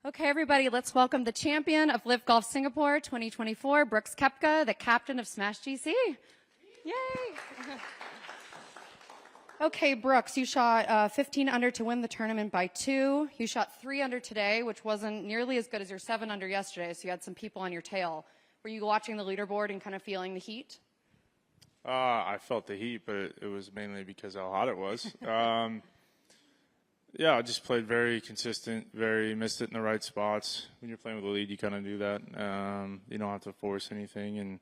Okay, everybody, let's welcome the champion of LIV Golf Singapore 2024, Brooks Koepka, the captain of Smash GC. Yay! Okay, Brooks, you shot 15 under to win the tournament by 2. You shot 3 under today, which wasn't nearly as good as your 7 under yesterday, so you had some people on your tail. Were you watching the leaderboard and kind of feeling the heat? I felt the heat, but it was mainly because how hot it was. Yeah, I just played very consistent, missed it in the right spots. When you're playing with the lead, you kind of do that. You don't have to force anything, and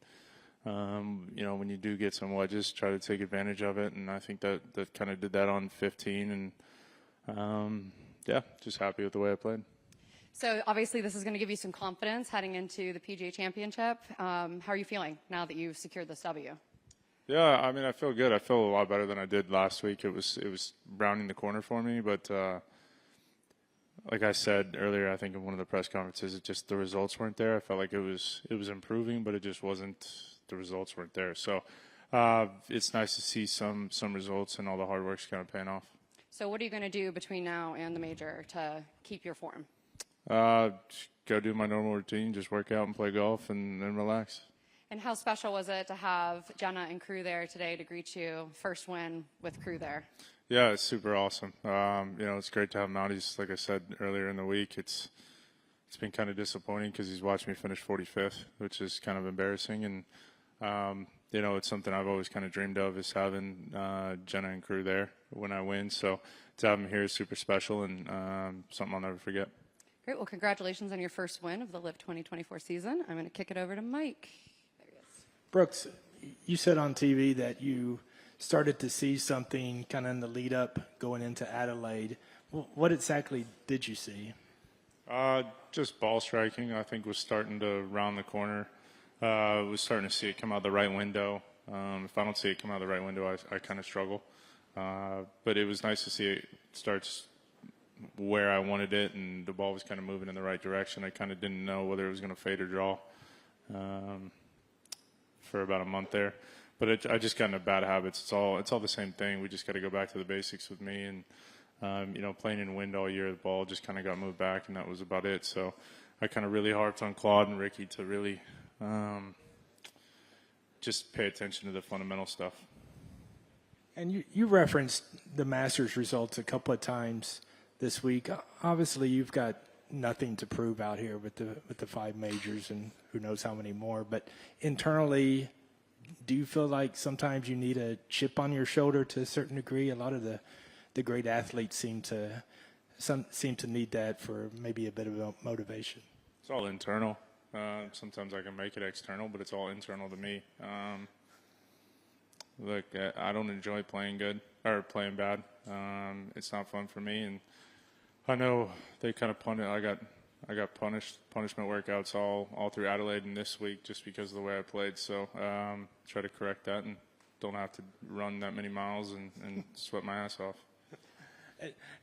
when you do get some wedges, try to take advantage of it. And I think that kind of did that on 15, and yeah, just happy with the way I played. So obviously this is going to give you some confidence heading into the PGA Championship. How are you feeling now that you've secured this W? Yeah, I mean, I feel good. I feel a lot better than I did last week. It was rounding the corner for me, but like I said earlier, I think in one of the press conferences, it just the results weren't there. I felt like it was improving, but it just wasn't. The results weren't there. So it's nice to see some results, and all the hard work's kind of paying off. So what are you going to do between now and the major to keep your form? Go do my normal routine, just work out and play golf, and then relax. And how special was it to have Jenna and crew there today to greet you, first win with crew there? Yeah, it's super awesome. It's great to have Mounties. Like I said earlier in the week, it's been kind of disappointing because he's watched me finish 45th, which is kind of embarrassing. And, it's something I've always kind of dreamed of, is having Jenna and crew there when I win. So to have him here is super special, and something I'll never forget. Great. Well, congratulations on your first win of the LIV 2024 season. I'm going to kick it over to Mike. Brooks, you said on TV that you started to see something kind of in the lead up going into Adelaide. What exactly did you see? Just ball striking, I think, was starting to round the corner. Was starting to see it come out the right window. If I don't see it come out the right window, I kind of struggle. But it was nice to see it starts where I wanted it, and the ball was kind of moving in the right direction. I kind of didn't know whether it was going to fade or draw. For about a month there, but I just got into bad habits. It's all the same thing. We just got to go back to the basics with me, and playing in wind all year, the ball just kind of got moved back, and that was about it. So I kind of really harped on Claude and Ricky to really just pay attention to the fundamental stuff. And you referenced the Masters results a couple of times this week. Obviously, you've got nothing to prove out here with the 5 majors and who knows how many more. But internally, do you feel like sometimes you need a chip on your shoulder to a certain degree? A lot of the great athletes seem to need that for maybe a bit of motivation. It's all internal. Sometimes I can make it external, but it's all internal to me. Look, I don't enjoy playing good or playing bad. It's not fun for me, and I know they kind of I got punishment workouts all through Adelaide and this week just because of the way I played. So try to correct that and don't have to run that many miles and sweat my ass off.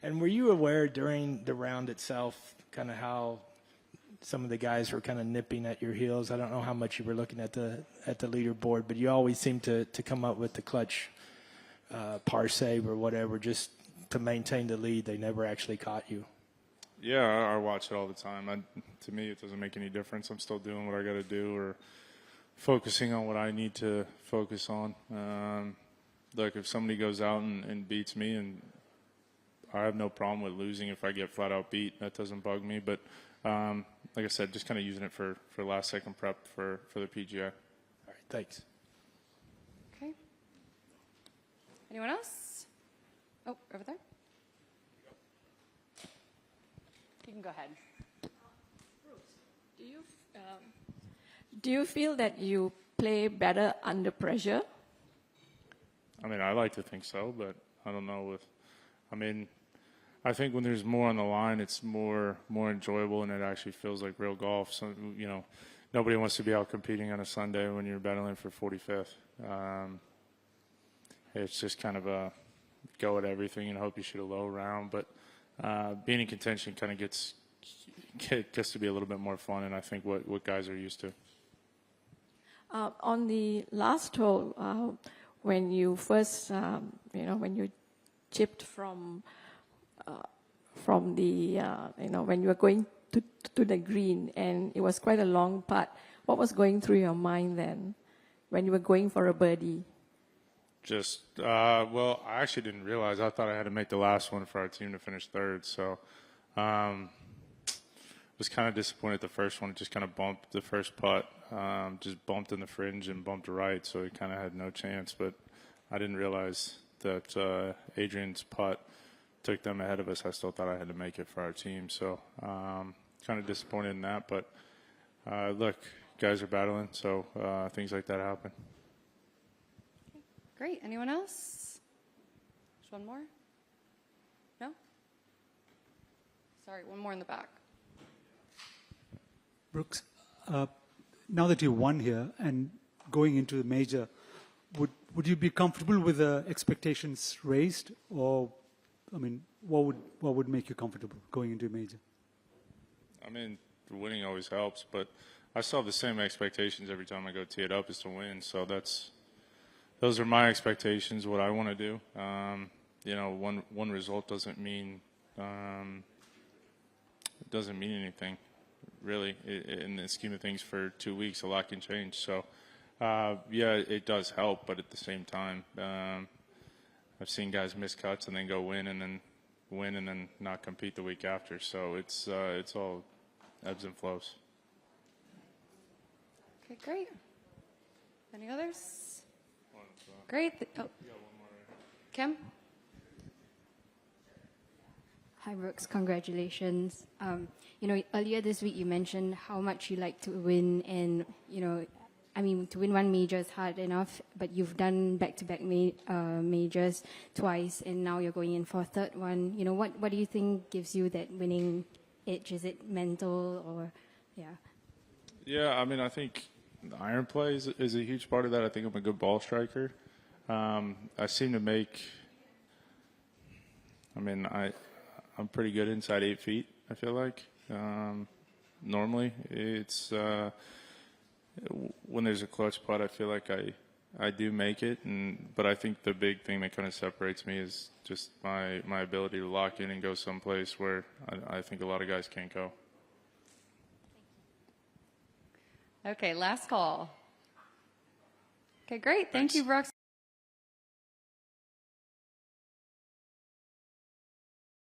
And were you aware during the round itself kind of how some of the guys were kind of nipping at your heels? I don't know how much you were looking at the leaderboard, but you always seem to come up with the clutch par save or whatever just to maintain the lead. They never actually caught you. Yeah, I watch it all the time. To me, it doesn't make any difference. I'm still doing what I got to do or focusing on what I need to focus on. Look, if somebody goes out and beats me, and I have no problem with losing if I get flat out beat. That doesn't bug me. But like I said, just kind of using it for last second prep for the PGA. All right, thanks. Okay. Anyone else? Oh, over there. You can go ahead. Bruce, do you feel that you play better under pressure? I mean, I like to think so, but I don't know I think when there's more on the line, it's more enjoyable, and it actually feels like real golf. So, nobody wants to be out competing on a Sunday when you're battling for 45th. It's just kind of a go at everything and hope you shoot a low round, but being in contention kind of gets to be a little bit more fun, and I think what guys are used to. On the last hole, when you first, when you chipped from the, when you were going to the green, and it was quite a long putt. What was going through your mind then when you were going for a birdie? Just, well, I actually didn't realize. I thought I had to make the last one for our team to finish third. So, was kind of disappointed the first one. It just kind of bumped the first putt, just bumped in the fringe and bumped right. So he kind of had no chance. But I didn't realize that Adrian's putt took them ahead of us. I still thought I had to make it for our team. So, kind of disappointed in that. But look, guys are battling. So things like that happen. Great. Anyone else? Just one more? No? Sorry, one more in the back. Brooks, now that you won here and going into the major, would you be comfortable with the expectations raised, or, I mean, what would make you comfortable going into a major? I mean, winning always helps, but I still have the same expectations every time I go tee it up is to win. So those are my expectations. What I want to do. You know, one result doesn't mean anything. Really, in the scheme of things, for 2 weeks, a lot can change. So, yeah, it does help, but at the same time, I've seen guys miss cuts and then go win and then not compete the week after. So it's all ebbs and flows. Okay, great. Any others? Great. Oh. Kim? Hi, Brooks. Congratulations. You know, earlier this week you mentioned how much you like to win, and you know, I mean, to win one major is hard enough, but you've done back-to-back majors twice, and now you're going in for a third one. You know, what do you think gives you that winning edge? Is it mental, or yeah? Yeah, I mean, I think the iron play is a huge part of that. I think I'm a good ball striker. I seem to make. I mean, I'm pretty good inside 8 feet, I feel like. Normally, it's when there's a clutch putt, I feel like I do make it. But I think the big thing that kind of separates me is just my ability to lock in and go someplace where I think a lot of guys can't go. Okay, last call. Okay, great. Thank Thanks. you, Brooks.